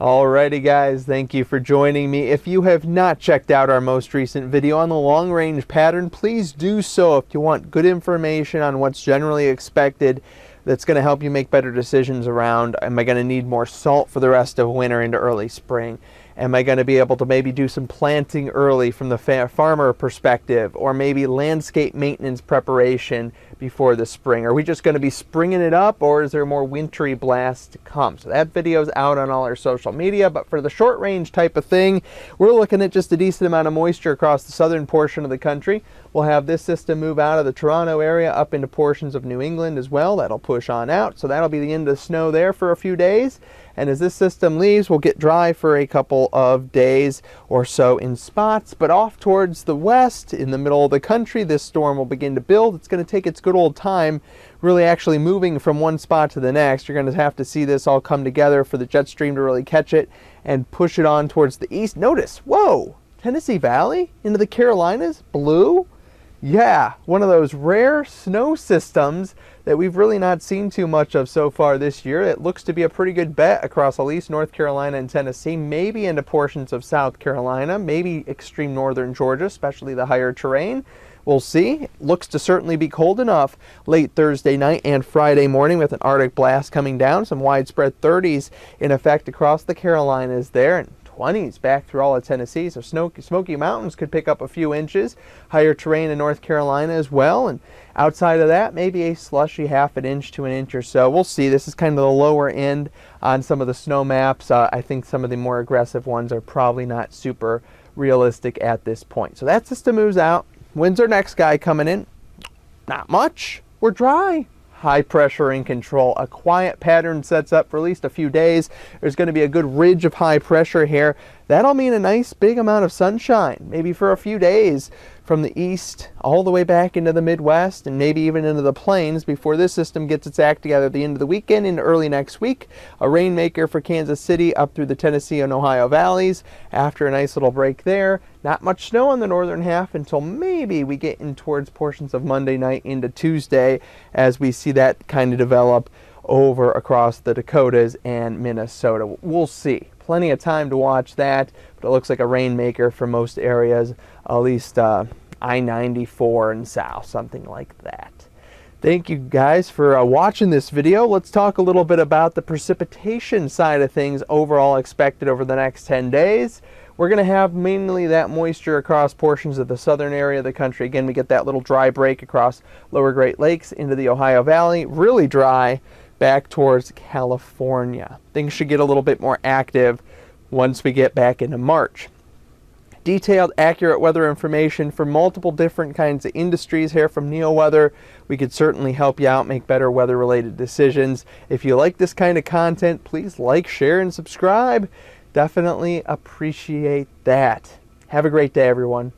Alrighty guys, thank you for joining me. If you have not checked out our most recent video on the long range pattern, please do so if you want good information on what's generally expected that's going to help you make better decisions around, am I going to need more salt for the rest of winter into early spring? Am I going to be able to maybe do some planting early from the farmer perspective, or maybe landscape maintenance preparation before the spring? Are we just going to be springing it up, or is there more wintry blast to come? So that video's out on all our social media, but for the short range type of thing, we're looking at just a decent amount of moisture across the southern portion of the country. We'll have this system move out of the Toronto area up into portions of New England as well. That'll push on out, so that'll be the end of the snow there for a few days. And as this system leaves, we'll get dry for a couple of days or so in spots. But off towards the west, in the middle of the country, this storm will begin to build. It's going to take its good old time really actually moving from one spot to the next. You're going to have to see this all come together for the jet stream to really catch it and push it on towards the east. Notice, whoa, Tennessee Valley into the Carolinas, blue. Yeah, one of those rare snow systems that we've really not seen too much of so far this year. It looks to be a pretty good bet across at least North Carolina and Tennessee, maybe into portions of South Carolina, maybe extreme northern Georgia, especially the higher terrain. We'll see. It looks to certainly be cold enough late Thursday night and Friday morning with an Arctic blast coming down. Some widespread 30s in effect across the Carolinas there, and 20s back through all of Tennessee. So Smoky Mountains could pick up a few inches. Higher terrain in North Carolina as well. And outside of that, maybe a slushy half an inch to an inch or so. We'll see. This is kind of the lower end on some of the snow maps. I think some of the more aggressive ones are probably not super realistic at this point. So that system moves out. When's our next guy coming in? Not much. We're dry. High pressure in control. A quiet pattern sets up for at least a few days. There's going to be a good ridge of high pressure here. That'll mean a nice big amount of sunshine, maybe for a few days from the east all the way back into the Midwest and maybe even into the plains before this system gets its act together at the end of the weekend into early next week. A rainmaker for Kansas City up through the Tennessee and Ohio valleys after a nice little break there. Not much snow on the northern half until maybe we get in towards portions of Monday night into Tuesday as we see that kind of develop over across the Dakotas and Minnesota. We'll see. Plenty of time to watch that, but it looks like a rainmaker for most areas, at least I-94 and south, something like that. Thank you guys for watching this video. Let's talk a little bit about the precipitation side of things overall expected over the next 10 days. We're going to have mainly that moisture across portions of the southern area of the country. Again, we get that little dry break across lower Great Lakes into the Ohio Valley, really dry back towards California. Things should get a little bit more active once we get back into March. Detailed, accurate weather information for multiple different kinds of industries here from NeoWeather. We could certainly help you out make better weather-related decisions. If you like this kind of content, please like, share, and subscribe. Definitely appreciate that. Have a great day, everyone.